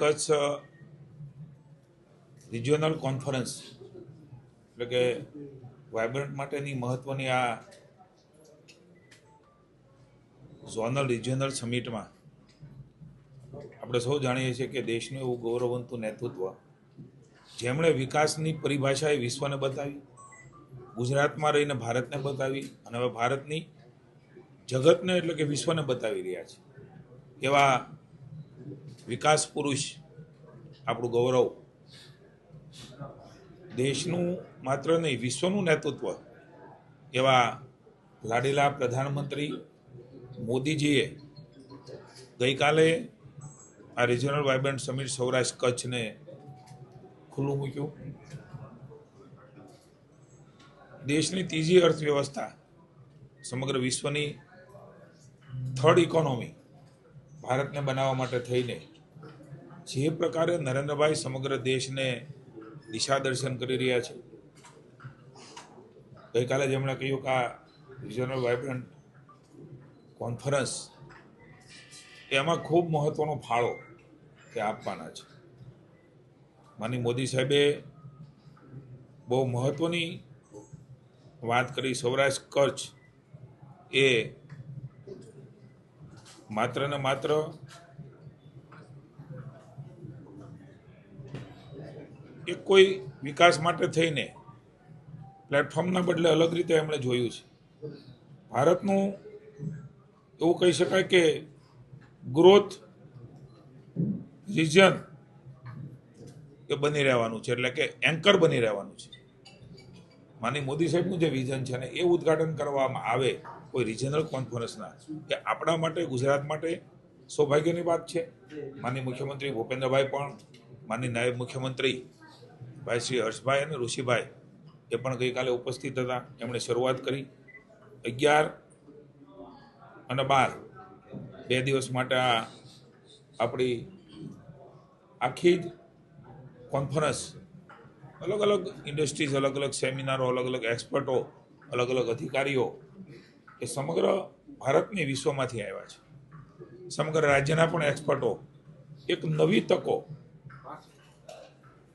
Kutch regional conference એટલે કે vibrant માટેની મહત્વની આ ઝોનલ રિજિયોનલ સમિટમાં આપણે સૌ જાણીએ છીએ કે દેશનું એવું ગૌરવવંતું નેતૃત્વ જેમણે વિકાસની પરિભાષા વિશ્વને બતાવી, ગુજરાતમાં રહીને ભારતને બતાવી અને હવે ભારતની જગતને એટલે કે વિશ્વને બતાવી રહ્યા છે એવા વિકાસ પુરુષ, આપણું ગૌરવ, દેશનું માત્ર નહીં વિશ્વનું નેતૃત્વ એવા લાડીલા પ્રધાનમંત્રી મોદીજીએ ગઈકાલે આ રિજિયોનલ વાયબ્રન્ટ સમિટ સૌરાષ્ટ્ર કચ્છને ખુલ્લું મૂક્યું. દેશની ત્રીજી અર્થવ્યવસ્થા, સમગ્ર વિશ્વની થર્ડ ઇકોનોમી ભારતને બનાવવા માટે થઈને જે પ્રકારે નરેન્દ્રભાઈ સમગ્ર દેશને દિશા દર્શન કરી રહ્યા છે, ગઈકાલે જેમણે કહ્યું કે આ રિજિયોનલ વાયબ્રન્ટ કોન્ફરન્સ એમાં ખૂબ મહત્વનો ફાળો તે આપવાના છે. માનનીય મોદી સાહેબે બહુ મહત્વની વાત કરી. સૌરાષ્ટ્ર કચ્છ એ માત્ર ને માત્ર એક કોઈ વિકાસ માટે થઈને પ્લેટફોર્મના બદલે અલગ રીતે એમણે જોયું છે. ભારતનું એવું કહી શકાય કે ગ્રોથ રિજન એ બની રહેવાનું છે, એટલે કે એન્કર બની રહેવાનું છે. માનનીય મોદી સાહેબનું જે વિઝન છે ને એ ઉદ્ઘાટન કરવામાં આવે કોઈ રિજનલ કોન્ફરન્સના, કે આપણા માટે, ગુજરાત માટે સૌભાગ્યની વાત છે. માનનીય મુખ્યમંત્રી ભૂપેન્દ્રભાઈ પણ, માનનીય નાયબ મુખ્યમંત્રી ભાઈ શ્રી હર્ષભાઈ અને ઋષિભાઈ એ પણ ગઈકાલે ઉપસ્થિત હતા. એમણે શરૂઆત કરી. 11 અને 12 2 દિવસ માટે આ આપણી આખી જ કોન્ફરન્સ, અલગ અલગ ઇન્ડસ્ટ્રીઝ, અલગ અલગ સેમિનારો, અલગ અલગ એક્સપર્ટો, અલગ અલગ અધિકારીઓ એ સમગ્ર ભારતની વિશ્વમાંથી આવ્યા છે. સમગ્ર રાજ્યના પણ એક્સપર્ટો, એક નવી તકો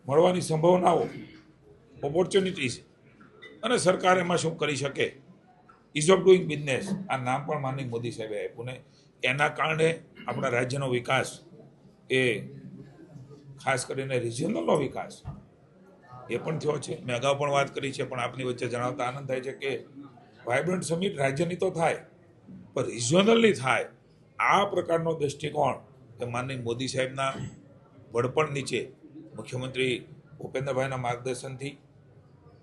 મળવાની સંભાવનાઓ, ઓપોર્ચ્યુનિટીઝ અને સરકાર એમાં શું કરી શકે, ઇઝ ઓફ ડુઈંગ બિઝનેસ, આ નામ પણ માનનીય મોદી સાહેબે આપ્યું ને એના કારણે આપણા રાજ્યનો વિકાસ, એ ખાસ કરીને રિજિયોનલનો વિકાસ એ પણ થયો છે. મેં અગાઉ પણ વાત કરી છે, પણ આપની વચ્ચે જણાવતા આનંદ થાય છે કે વાયબ્રન્ટ સમિટ રાજ્યની તો થાય પણ રિજિયોનલની થાય. આ પ્રકારનો દૃષ્ટિકોણ એ માનનીય મોદી સાહેબના વડપણ નીચે, મુખ્યમંત્રી ભૂપેન્દ્રભાઈના માર્ગદર્શનથી,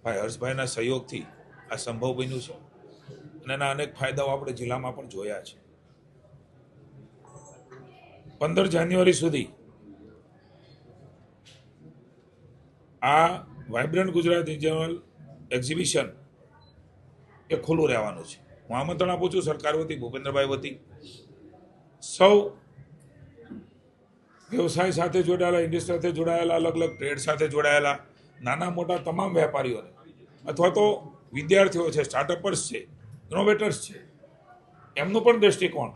ભાઈ હર્ષભાઈના સહયોગથી આ સંભવ બન્યું છે અને એના અનેક ફાયદાઓ આપણે જિલ્લામાં પણ જોયા છે. 15 જાન્યુઆરી સુધી આ વાયબ્રન્ટ ગુજરાત રિજિયોનલ એક્ઝિબિશન એ ખુલ્લું રહેવાનું છે. હું આમંત્રણ આપું છું સરકાર વતી, ભૂપેન્દ્રભાઈ વતી, સૌ વ્યવસાય સાથે જોડાયેલા, ઇન્ડસ્ટ્રી સાથે જોડાયેલા, અલગ અલગ ટ્રેડ સાથે જોડાયેલા નાના મોટા તમામ વેપારીઓને અથવા તો વિદ્યાર્થીઓ છે, સ્ટાર્ટઅપર્સ છે, ઇનોવેટર્સ છે, એમનું પણ દૃષ્ટિકોણ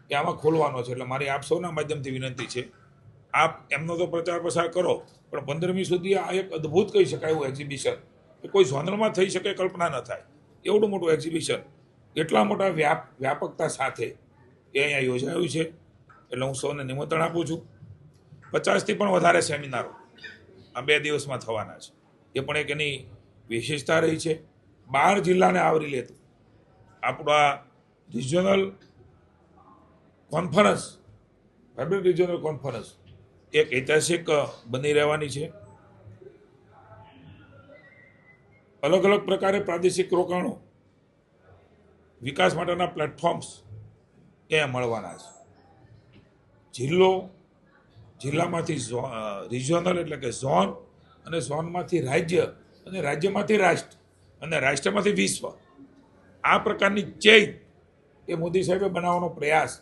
કે આમાં ખોલવાનો છે. એટલે મારી આપ સૌના માધ્યમથી વિનંતી છે, આપ એમનો તો પ્રચાર પ્રસાર કરો, પણ 15મી સુધી આ એક અદ્ભુત કહી શકાય એવું એક્ઝિબિશન એ કોઈ ઝોનલમાં થઈ શકે, કલ્પના ન થાય એવડું મોટું એક્ઝિબિશન એટલા મોટા વ્યાપકતા સાથે એ અહીંયા યોજાયું છે. એટલે હું સૌને નિમંત્રણ આપું છું. 50થી પણ વધારે સેમિનારો આ 2 દિવસમાં થવાના છે. એ પણ એક એની વિશેષતા રહી છે. 12 જિલ્લાને આવરી લેતું આપણું આ regional conference, vibrant regional conference એક ઐતિહાસિક બની રહેવાની છે. અલગ અલગ પ્રકારે પ્રાદેશિક રોકાણો, વિકાસ માટેના પ્લેટફોર્મ્સ એ મળવાના છે. જિલ્લામાંથી રિજિયોનલ એટલે કે ઝોન, અને ઝોનમાંથી રાજ્ય, અને રાજ્યમાંથી રાષ્ટ્ર, અને રાષ્ટ્રમાંથી વિશ્વ, આ પ્રકારની ચેઇન એ મોદી સાહેબે બનાવવાનો પ્રયાસ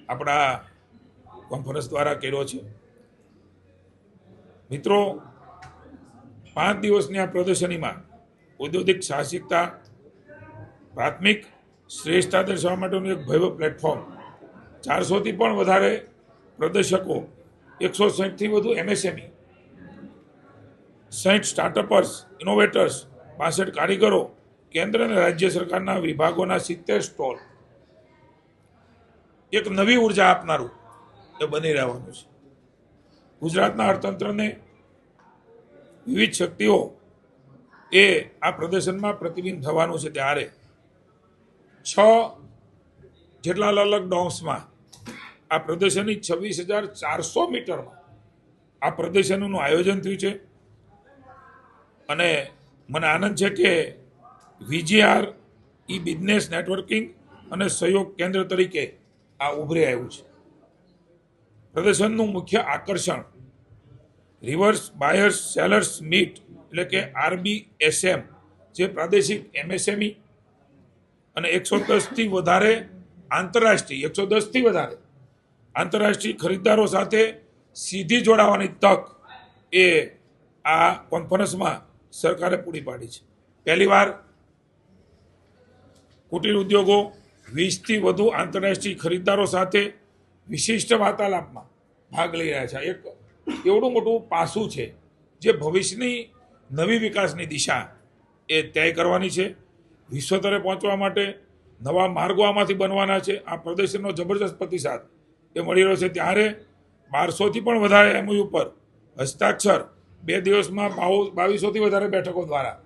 આપણા કોન્ફરન્સ દ્વારા કર્યો છે. મિત્રો, 5 દિવસની આ પ્રદર્શનીમાં ઔદ્યોગિક સાહસિકતા, પ્રાથમિક શ્રેષ્ઠતા દર્શાવવા માટેનું એક ભવ્ય પ્લેટફોર્મ, 400થી પણ વધારે પ્રદર્શકો 160થી વધુ MSME, 60 સ્ટાર્ટઅપર્સ, ઇનોવેટર્સ, 62 કારીગરો, કેન્દ્ર અને રાજ્ય સરકારના વિભાગોના 70 સ્ટોલ, એક નવી ઉર્જા આપનારું એ બની રહેવાનું છે. ગુજરાતના અર્થતંત્રને વિવિધ શક્તિઓ એ આ પ્રદર્શનમાં પ્રતિબિંબ થવાનું છે. ત્યારે 6 જેટલા અલગ અલગ ડોમ્સમાં આ પ્રદર્શનની 26,400 મીટરમાં આ પ્રદર્શનનું આયોજન થયું છે. અને મને આનંદ છે કે VGR ઈ બિઝનેસ નેટવર્કિંગ અને સહયોગ કેન્દ્ર તરીકે આ ઉભરી આવ્યું છે. પ્રદર્શનનું મુખ્ય આકર્ષણ રિવર્સ બાયર્સ સેલર્સ મીટ એટલે કે RBSM, જે પ્રાદેશિક MSME અને 110થી વધારે આંતરરાષ્ટ્રીય ખરીદદારો સાથે સીધી જોડાવાની તક એ આ કોન્ફરન્સમાં સરકારે પૂરી પાડી છે. પહેલીવાર કુટીર ઉદ્યોગો 20થી વધુ આંતરરાષ્ટ્રીય ખરીદદારો સાથે વિશિષ્ટ વાર્તાલાપમાં ભાગ લઈ રહ્યા છે. એક એવડું મોટું પાસું છે જે ભવિષ્યની નવી વિકાસની દિશા એ તય કરવાની છે. વિશ્વ સ્તરે પહોંચવા માટે નવા માર્ગો આમાંથી બનવાના છે. આ પ્રદર્શનનો જબરજસ્ત પ્રતિસાદ એ મળી રહ્યો છે. ત્યારે 1200થી પણ વધારે MOU પર હસ્તાક્ષર 2 દિવસમાં 2200થી વધારે બેઠકો દ્વારા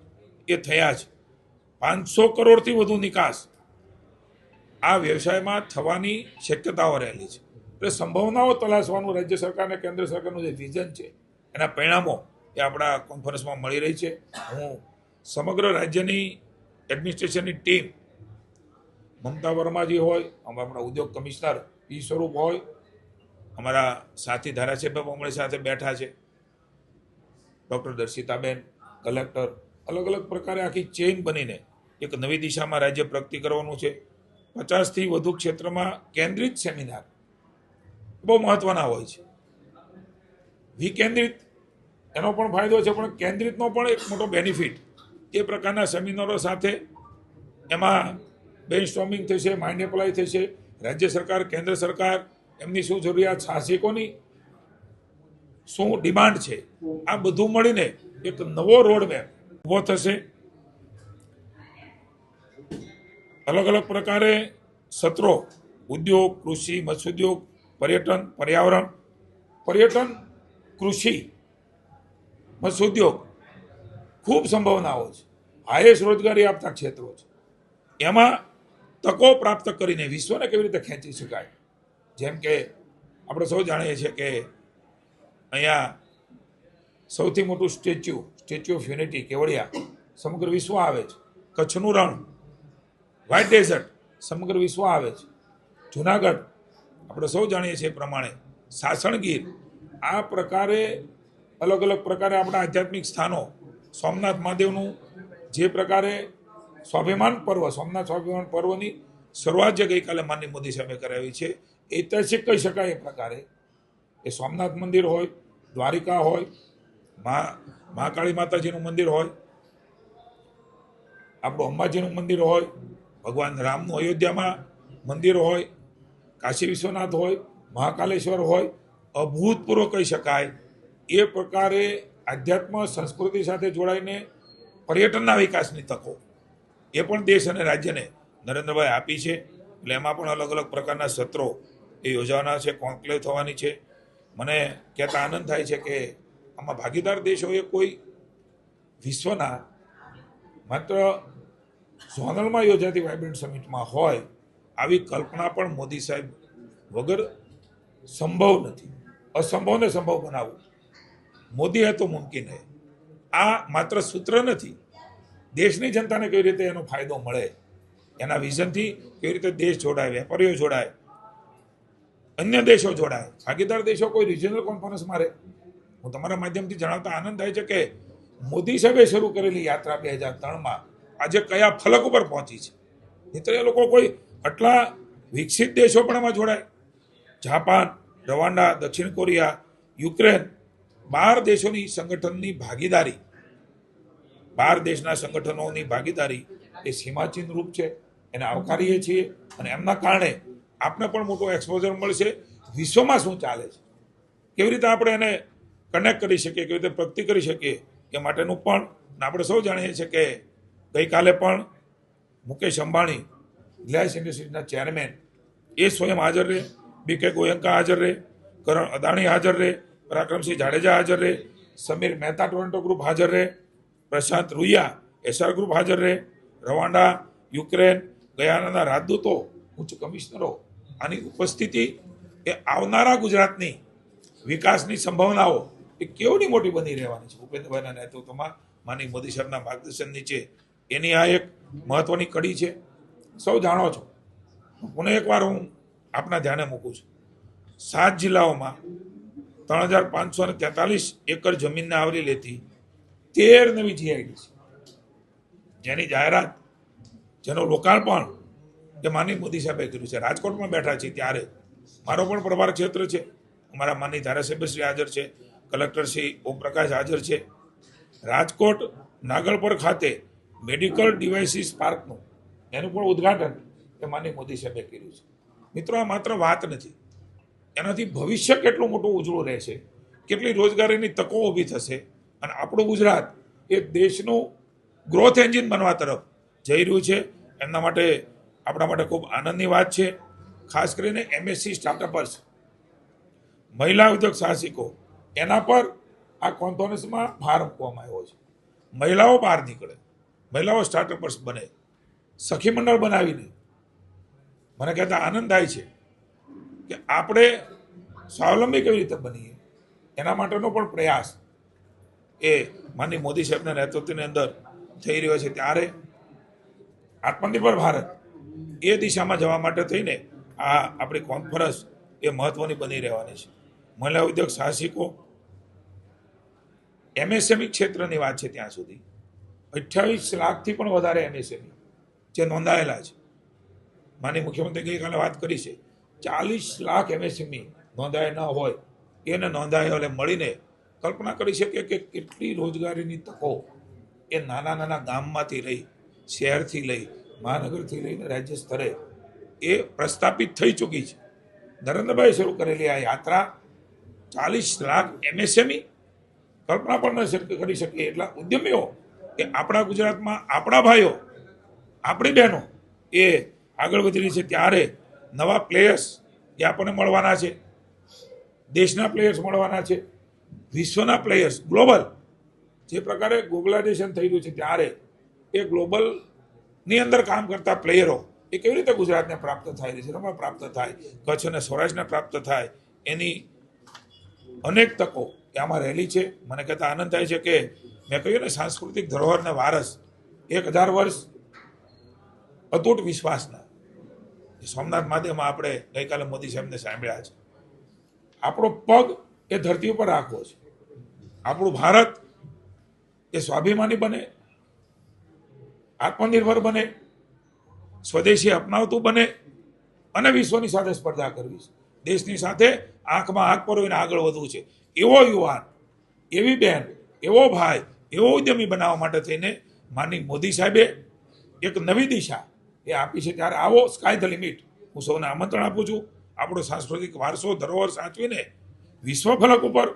એ થયા છે. 500 કરોડથી વધુ નિકાસ આ વ્યવસાયમાં થવાની શક્યતાઓ રહેલી છે. એટલે સંભાવનાઓ તલાશવાનું રાજ્ય સરકાર અને કેન્દ્ર સરકારનું જે વિઝન છે એના પરિણામો એ આપણા કોન્ફરન્સમાં મળી રહી છે. હું સમગ્ર રાજ્યની એડમિનિસ્ટ્રેશનની ટીમ, મમતા વર્માજી હોય, આપણા ઉદ્યોગ કમિશનર પી સ્વરૂપ હોય, અમારા સાથી ધારાસભ્ય અમારી સાથે બેઠા છે, ડૉક્ટર દર્શિતાબેન, કલેક્ટર, અલગ અલગ પ્રકારે આખી ચેઇન બનીને એક નવી દિશામાં રાજ્ય પ્રગતિ કરવાનું છે. 50થી વધુ ક્ષેત્રમાં કેન્દ્રિત સેમિનાર બહુ મહત્વના હોય છે. વિકેન્દ્રિત એનો પણ ફાયદો છે, પણ કેન્દ્રિતનો પણ એક મોટો બેનિફિટ એ પ્રકારના સેમિનારો સાથે એમાં બ્રેઇનસ્ટોર્મિંગ થશે, માઇન્ડ એપ્લાય થશે. રાજ્ય સરકાર, કેન્દ્ર સરકાર, એમની શું જરૂરિયાત, સાહસિકોની શું ડિમાન્ડ છે, આ બધું મળીને એક નવો રોડમેપ ઊભો થશે. અલગ અલગ પ્રકારે સત્રો ઉદ્યોગ, કૃષિ, મત્સ્યોદ્યોગ, પર્યટન, પર્યાવરણ, કૃષિ, મત્સ્યોદ્યોગ ખૂબ સંભાવનાઓ છે. હાઈએસ્ટ રોજગારી આપતા ક્ષેત્રો છે. એમાં તકો પ્રાપ્ત કરીને વિશ્વને કેવી રીતે ખેંચી શકાય. જેમ કે આપણે સૌ જાણીએ છીએ કે અહીંયા સૌથી મોટું સ્ટેચ્યુ ઓફ યુનિટી કેવડિયા સમગ્ર વિશ્વ આવે છે. કચ્છનું રણ, વ્હાઇટ ડેઝર્ટ સમગ્ર વિશ્વ આવે છે. જુનાગઢ આપણે સૌ જાણીએ છીએ એ પ્રમાણે, સાસણગીર, આ પ્રકારે અલગ અલગ પ્રકારે આપણા આધ્યાત્મિક સ્થાનો, સોમનાથ મહાદેવનું જે પ્રકારે સોમનાથ સ્વાભિમાન પર્વની શરૂઆત જે ગઈકાલે માનનીય મોદી સાહેબે કરાવી છે, ઐતિહાસિક કહી શકાય એ પ્રકારે. એ સોમનાથ મંદિર હોય, દ્વારિકા હોય, મહાકાળી માતાજીનું મંદિર હોય, આપણું અંબાજીનું મંદિર હોય, ભગવાન રામનું અયોધ્યામાં મંદિર હોય, કાશી વિશ્વનાથ હોય, મહાકાલેશ્વર હોય, અભૂતપૂર્વ કહી શકાય એ પ્રકારે આધ્યાત્મ સંસ્કૃતિ સાથે જોડાઈને પર્યટનના વિકાસની તકો એ પણ દેશ અને રાજ્યને નરેન્દ્રભાઈ આપી છે. એટલે એમાં પણ અલગ અલગ પ્રકારના સત્રો એ યોજાવાના છે, કોન્ક્લેવ થવાની છે. મને કહેતા આનંદ થાય છે કે આમાં ભાગીદાર દેશોએ કોઈ વિશ્વના માત્ર ઝોનલમાં યોજાતી વાઇબ્રન્ટ સમિટમાં હોય આવી કલ્પના પણ મોદી સાહેબ વગર સંભવ નથી. અસંભવને સંભવ બનાવવું મોદી હે તો મુમકિન હે. આ માત્ર સૂત્ર નથી. દેશની જનતાને કેવી રીતે એનો ફાયદો મળે, એના વિઝનથી કેવી રીતે દેશ જોડાય, વેપારીઓ જોડાય, અન્ય દેશો જોડાય, ભાગીદાર દેશો કોઈ રિજનલ કોન્ફરન્સમાં રહે. હું તમારા માધ્યમથી જણાવતા આનંદ થાય છે કે મોદી સાહેબે શરૂ કરેલી યાત્રા 2003માં આજે કયા ફલક ઉપર પહોંચી છે. મિત્ર, એ લોકો કોઈ આટલા વિકસિત દેશો પણ એમાં જોડાય. જાપાન, રવાંડા, દક્ષિણ કોરિયા, યુક્રેન, 12 દેશોની સંગઠનની ભાગીદારી, 12 દેશના સંગઠનોની ભાગીદારી એ સીમાચિહ્ન રૂપ છે. એને આવકારીએ છીએ અને એમના કારણે આપને પણ મોટો એક્સપોઝર મળશે વિશ્વમાં શું ચાલે છે. કેવી રીતે આપણે એને કનેક્ટ કરી શકીએ, કેવી રીતે પ્રગતિ કરી શકીએ એ માટેનું પણ આપણે સૌ જાણીએ છીએ કે ગઈકાલે પણ મુકેશ અંબાણી રિલાયન્સ ઇન્ડસ્ટ્રીઝના ચેરમેન એ સ્વયં હાજર રહે, બીકે ગોયંકા હાજર રહે, કરણ અદાણી હાજર રહે, પરાક્રમસિંહ જાડેજા હાજર રહે, સમીર મહેતા ટોરન્ટો ગ્રુપ હાજર રહે, પ્રશાંત રૂયા એસઆર ગ્રુપ હાજર રહે, રવાંડા, યુક્રેન, ગયાનાના રાજદૂતો, ઉચ્ચ કમિશનરો. આની ઉપસ્થિતિ એ આવનારા ગુજરાતની વિકાસની સંભાવનાઓ એ કેવડી મોટી બની રહેવાની છે. ભૂપેન્દ્રભાઈના નેતૃત્વમાં માનની મોદી સાહેબના માર્ગદર્શન નીચે એની આ એક મહત્વની કડી છે. સૌ જાણો છો, પુનઃ એકવાર હું આપના ધ્યાને મૂકું છું, 7 જિલ્લાઓમાં 3543 એકર જમીનને આવરી લેતી 13 નવી જીઆઈડી છે, જેની જાહેરાત, જેનું લોકાર્પણ એ માનની મોદી સાહેબે કર્યું છે. રાજકોટમાં બેઠા છીએ ત્યારે મારો પણ પ્રભાર ક્ષેત્ર છે, અમારા માનની ધારાસભ્યશ્રી હાજર છે, કલેક્ટર શ્રી ઓમપ્રકાશ હાજર છે. રાજકોટ નાગલપર ખાતે મેડિકલ ડિવાઇસીસ પાર્કનું એનું પણ ઉદ્ઘાટન એ માનની મોદી સાહેબે કર્યું છે. મિત્રો, આ માત્ર વાત નથી, એનાથી ભવિષ્ય કેટલું મોટું ઉજળું રહેશે, કેટલી રોજગારીની તકો ઊભી થશે અને આપણું ગુજરાત એ દેશનું ગ્રોથ એન્જિન બનવા તરફ જઈ રહ્યું છે. એમના માટે આપણા માટે ખૂબ આનંદની વાત છે. ખાસ કરીને એમએસસી સ્ટાર્ટઅપર્સ, મહિલા ઉદ્યોગ સાહસિકો, એના પર આ કોન્ફરન્સમાં ભાર મૂકવામાં આવ્યો છે. મહિલાઓ બહાર નીકળે, મહિલાઓ સ્ટાર્ટઅપર્સ બને, સખી મંડળ બનાવીને મને કહેતા આનંદ થાય છે કે આપણે સ્વાવલંબી કેવી રીતે બનીએ, એના માટેનો પણ પ્રયાસ એ માનની મોદી સાહેબના નેતૃત્વની અંદર થઈ રહ્યો છે. ત્યારે આત્મનિર્ભર ભારત એ દિશામાં જવા માટે થઈને આ આપણી કોન્ફરન્સ એ મહત્વની બની રહેવાની છે. મહિલા ઉદ્યોગ સાહસિકો, એમએસએમઈ ક્ષેત્રની વાત છે ત્યાં સુધી 28 લાખથી પણ વધારે એમએસએમઈ જે નોંધાયેલા છે. માનનીય મુખ્યમંત્રી ગઈકાલે વાત કરી છે, 40 લાખ એમએસએમઈ નોંધાયા ન હોય એને નોંધાયેલા મળીને કલ્પના કરી શકીએ કે કેટલી રોજગારીની તકો એ નાના નાના ગામમાંથી લઈ, શહેરથી લઈ, મહાનગરથી લઈને રાજ્ય સ્તરે એ પ્રસ્થાપિત થઈ ચૂકી છે. નરેન્દ્રભાઈ શરૂ કરેલી આ યાત્રા 40 લાખ એમએસએમઈ કલ્પના પણ ન કરી શકીએ એટલા ઉદ્યમીઓ એ આપણા ગુજરાતમાં, આપણા ભાઈઓ, આપણી બહેનો એ આગળ વધી રહી છે. ત્યારે નવા પ્લેયર્સ એ આપણને મળવાના છે, દેશના પ્લેયર્સ મળવાના છે, વિશ્વના પ્લેયર્સ, ગ્લોબલ જે પ્રકારે ગ્લોબલાઇઝેશન થઈ રહ્યું છે ત્યારે એ ગ્લોબલની અંદર કામ કરતા પ્લેયરો એ કેવી રીતે ગુજરાતને પ્રાપ્ત થાય, રિઝર્વમાં પ્રાપ્ત થાય, કચ્છ અને સૌરાષ્ટ્રને પ્રાપ્ત થાય, એની અનેક તકો એ આમાં રહેલી છે. મને કહેતા આનંદ થાય છે કે મેં કહ્યું ને, સાંસ્કૃતિક ધરોહરને વારસ 1000 વર્ષ અતૂટ વિશ્વાસના સોમનાથ મહાદેવમાં આપણે ગઈકાલે મોદી સાહેબને સાંભળ્યા છે. આપણો પગ એ ધરતી ઉપર રાખવો છે. આપણું ભારત એ સ્વાભિમાની બને, આત્મનિર્ભર બને, સ્વદેશી અપનાવતું બને અને વિશ્વની સાથે સ્પર્ધા કરવી છે. દેશની સાથે આંખમાં આંખ પરોવીને આગળ વધવું છે. એવો યુવાન, એવી બહેન, એવો ભાઈ, એવો ઉદ્યમી બનાવવા માટે થઈને માનની મોદી સાહેબે એક નવી દિશા એ આપી છે. ત્યારે આવો સ્કાય ધ લિમિટ, હું સૌને આમંત્રણ આપું છું. આપણો સાંસ્કૃતિક વારસો, ધરોહર સાચવીને વિશ્વ ફલક ઉપર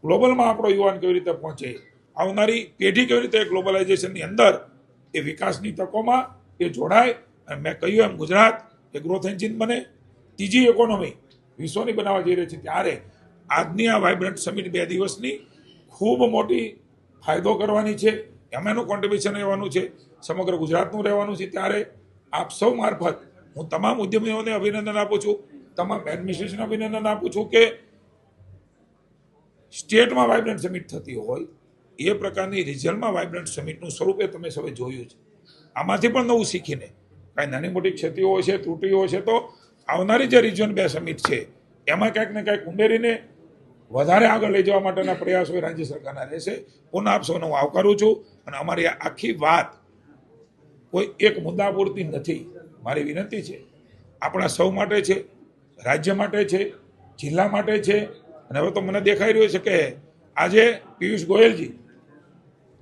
ગ્લોબલમાં આપણો યુવાન કેવી રીતે પહોંચે, આવનારી પેઢી કેવી રીતે ગ્લોબલાઇઝેશનની અંદર એ વિકાસની તકોમાં એ જોડાય. અને મેં કહ્યું એમ ગુજરાત એ ગ્રોથ એન્જિન બને, ત્રીજી ઇકોનોમી વિશ્વની બનાવવા જઈ રહી છે. ત્યારે આજની આ વાઇબ્રન્ટ સમિટ 2 દિવસની ખૂબ મોટી ફાયદો કરવાની છે. એમાંનું કોન્ટ્રીબ્યુશન રહેવાનું છે, સમગ્ર ગુજરાતનું રહેવાનું છે. ત્યારે આપ સૌ મારફત હું તમામ ઉદ્યમીઓને અભિનંદન આપું છું, તમામ એડમિનિસ્ટ્રેશન અભિનંદન આપું છું કે સ્ટેટમાં વાઇબ્રન્ટ સમિટ થતી હોય એ પ્રકારની રિજનલમાં વાઇબ્રન્ટ સમિટનું સ્વરૂપે તમે સૌએ જોયું છે. આમાંથી પણ નવું શીખીને કાંઈ નાની મોટી ક્ષતિઓ છે, ત્રુટીઓ છે, તો આવનારી જે રિજન 2 સમિટ છે એમાં ક્યાંક ને ક્યાંક ઉમેરીને વધારે આગળ લઈ જવા માટેના પ્રયાસો રાજ્ય સરકારના રહેશે. પુનઃ આપ સૌને હું આવકારું છું. અને અમારી આખી વાત કોઈ એક મુદ્દા પૂરતી નથી. મારી વિનંતી છે, આપણા સૌ માટે છે, રાજ્ય માટે છે, જિલ્લા માટે છે. અને હવે તો મને દેખાઈ રહ્યું છે કે આજે પિયુષ ગોયલજી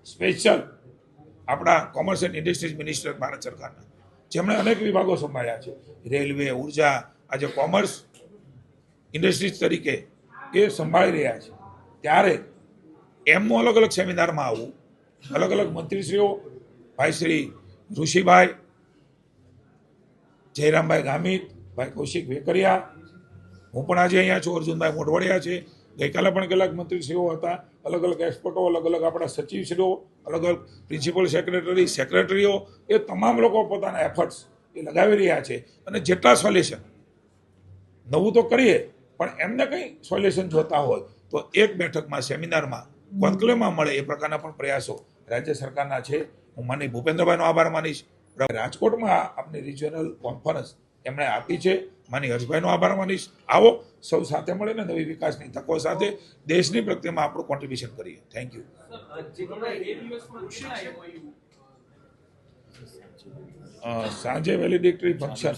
સ્પેશિયલ આપણા commerce and industries minister Bharat સરકારના, જેમણે અનેક વિભાગો સંભાળ્યા છે, રેલવે, ઉર્જા, આજે કોમર્સ ઇન્ડસ્ટ્રીઝ તરીકે એ સંભાળી રહ્યા છે, ત્યારે એમનું અલગ અલગ સેમિનારમાં આવવું, અલગ અલગ મંત્રીશ્રીઓ, ભાઈ શ્રી ઋષિભાઈ, જયરામભાઈ ગામિત, ભાઈ કૌશિક વેકરિયા, હું પણ આજે અહીંયા છું, અર્જુનભાઈ મોઢવાડિયા છે, ગઈકાલે પણ કેટલાક મંત્રીશ્રીઓ હતા, અલગ અલગ એક્સપર્ટો, અલગ અલગ આપણા સચિવશ્રીઓ, અલગ અલગ પ્રિન્સિપલ સેક્રેટરી, સેક્રેટરીઓ, એ તમામ લોકો પોતાના એફર્ટ્સ એ લગાવી રહ્યા છે. અને જેટલા સોલ્યુશન નવું તો કરીએ, પણ એમને કંઈ સોલ્યુશન જોતા હોય તો એક બેઠકમાં, સેમિનારમાં, કોન્ક્લેવમાં મળે એ પ્રકારના પણ પ્રયાસો રાજ્ય સરકારના છે. હું માની ભૂપેન્દ્રભાઈનો આભાર માનીશ. રાજકોટમાં આપની રિજિયોનલ કોન્ફરન્સ એમણે આપી છે, માની હર્ષભાઈનો આભાર માનીશ. આવો સૌ સાથે મળીને નવી વિકાસની તકો સાથે દેશની પ્રગતિમાં આપણું કોન્ટ્રીબ્યુશન કરીએ. Thank you. સાંજે વેલિડિક્ટરી ફંક્શન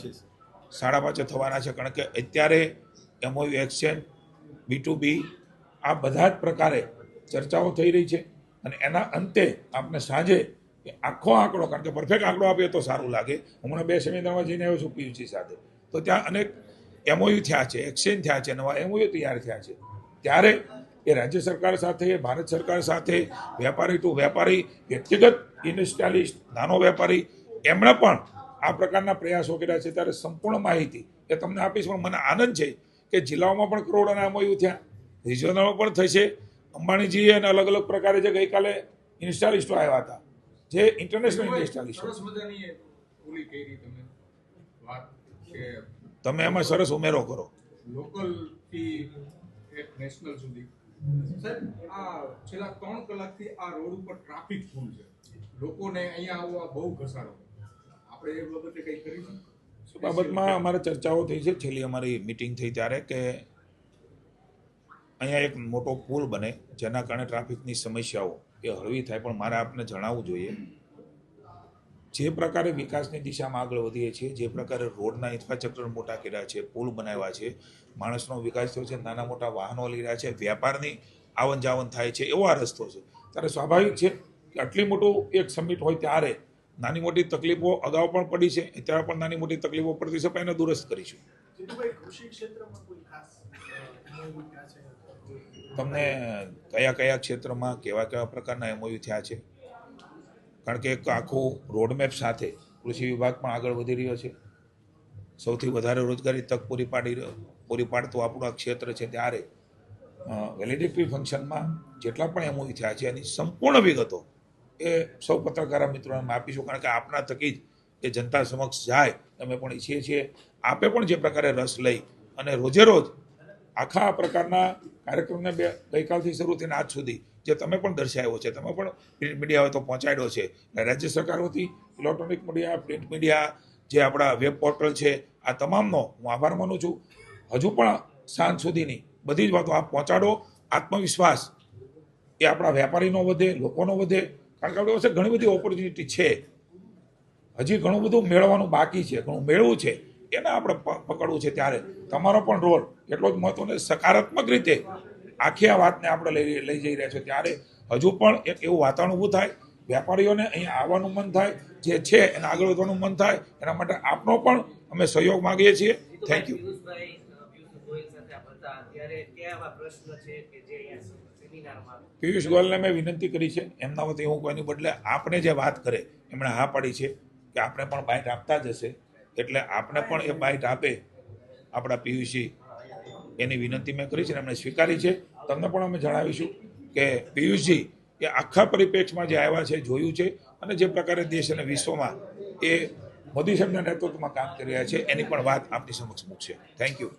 5:30 થવાના છે, કારણ કે અત્યારે MOU એક્સચેન્જ, B2B આ બધા જ પ્રકારે ચર્ચાઓ થઈ રહી છે, અને એના અંતે આપણે સાંજે આખો આંકડો, કારણ કે પરફેક્ટ આંકડો આપીએ તો સારું લાગે. હમણાં 2 સેમિનારમાં જઈને આવ્યો છું PUC સાથે, તો ત્યાં અનેક MOU થયા છે, એક્સચેન્જ થયા છે, નવા MOU તૈયાર થયા છે. ત્યારે એ રાજ્ય સરકાર સાથે, ભારત સરકાર સાથે, વેપારી ટુ વેપારી, વ્યક્તિગત ઇન્ડસ્ટ્રીયાલિસ્ટ, નાનો વેપારી, એમણે પણ આ પ્રકારના પ્રયાસો કર્યા છે. ત્યારે સંપૂર્ણ માહિતી એ તમને આપીશ. પણ મને આનંદ છે કે જિલ્લાઓમાં પણ કરોડોના MOU થયા, રિજિયોનલમાં પણ થશે. અંબાણીજી અને અલગ અલગ પ્રકારે જે ગઈકાલે ઇન્ડસ્ટ્રીયાલિસ્ટો આવ્યા હતા, જે ઇન્ટરનેશનલ ઇન્ડસ્ટ્રીયાલિસ્ટો, તમે એમાં સરસ ઉમેરો કરો. લોકલ થી એક નેશનલ સુધી સાહેબ, આ છેલ્લા 3 કલાકથી આ રોડ ઉપર ટ્રાફિક ફૂલ છે, લોકોને અહીંયા આવવા બહુ ઘસારો. આપણે એ બાબતે કંઈ કરીશું? બાબતમાં અમારે ચર્ચાઓ થઈ છે. છેલ્લી અમારી મિટિંગ થઈ ત્યારે કે અહીંયા એક મોટો પુલ બને, જેના કારણે ટ્રાફિકની સમસ્યાઓ એ હળવી થાય. પણ મારે આપને જણાવવું જોઈએ, જે પ્રકારે વિકાસની દિશામાં આગળ વધીએ છીએ, જે પ્રકારે રોડના ઇન્ફ્રાસ્ટ્રક્ચર મોટા કર્યા છે, પુલ બનાવ્યા છે, માણસનો વિકાસ થયો છે, નાના મોટા વાહનો લઈ રહ્યા છે, વ્યાપારની આવન જાવન થાય છે, એવો આ રસ્તો છે. ત્યારે સ્વાભાવિક છે કે આટલી મોટું એક સમિટ હોય ત્યારે નાની મોટી તકલીફો અગાઉ પણ પડી છે, અત્યારે પણ નાની મોટી તકલીફો પડતી છે, પણ એને દુરસ્ત કરીશું. તમને કયા કયા ક્ષેત્રમાં કેવા કેવા પ્રકારના MOU થયા છે? કારણ કે એક આખું રોડમેપ સાથે કૃષિ વિભાગ પણ આગળ વધી રહ્યો છે. સૌથી વધારે રોજગારી તક પૂરી પાડતું આપણું આ ક્ષેત્ર છે. ત્યારે વેલિડિક્ટરી ફંક્શનમાં જેટલા પણ MOU થયા છે એની સંપૂર્ણ વિગતો એ સૌ પત્રકાર મિત્રોને આપીશું, કારણ કે આપના થકી જ એ જનતા સમક્ષ જાય. અમે પણ ઈચ્છીએ છીએ આપે પણ જે પ્રકારે રસ લઈ અને રોજે રોજ આખા પ્રકારના કાર્યક્રમને ગઈકાલથી શરૂ થઈને આજ સુધી જે તમે પણ દર્શાવ્યો છે, તમે પણ પ્રિન્ટ મીડિયા તો પહોંચાડ્યો છે, રાજ્ય સરકાર વતી ઇલેક્ટ્રોનિક મીડિયા, પ્રિન્ટ મીડિયા, જે આપણા વેબ પોર્ટલ છે, આ તમામનો હું આભાર માનું છું. હજુ પણ સાંજ સુધીની બધી જ વાતો આપ પહોંચાડો. આત્મવિશ્વાસ એ આપણા વેપારીનો વધે, લોકોનો વધે, કારણ કે આપણી પાસે ઘણી બધી ઓપોર્ચ્યુનિટી છે. હજી ઘણું બધું મેળવવાનું બાકી છે, ઘણું મેળવવું છે, એને આપણે પકડવું છે. ત્યારે તમારો પણ રોલ એટલો જ મહત્વનો, સકારાત્મક રીતે આખી આ વાતને આપણે લઈ જઈ રહ્યા છો. ત્યારે હજુ પણ એક એવું વાતાવરણ ઊભું થાય, વેપારીઓને અહીંયા આવવાનું મન થાય, જે છે એને આગળ વધવાનું મન થાય. એના માટે આપનો પણ અમે સહયોગ માંગીએ છીએ. Thank you. પિયુષ ગોયલને મેં વિનંતી કરી છે, એમના વતી હું કોઈની બદલે આપણે જે વાત કરે એમણે હા પાડી છે કે આપણે પણ બાઇટ આપતા જ હશે, એટલે આપણે પણ એ બાઇટ આપે આપણા PUC, એની વિનંતી મેં કરી છે, એમણે સ્વીકારી છે. તમને પણ અમે જણાવીશું કે PUC એ આખા પરિપ્રેક્ષમાં જે આવ્યા છે, જોયું છે, અને જે પ્રકારે દેશ અને વિશ્વમાં એ મોદી સાહેબના નેતૃત્વમાં કામ કરી રહ્યા છે, એની પણ વાત આપની સમક્ષ મૂકશે. Thank you.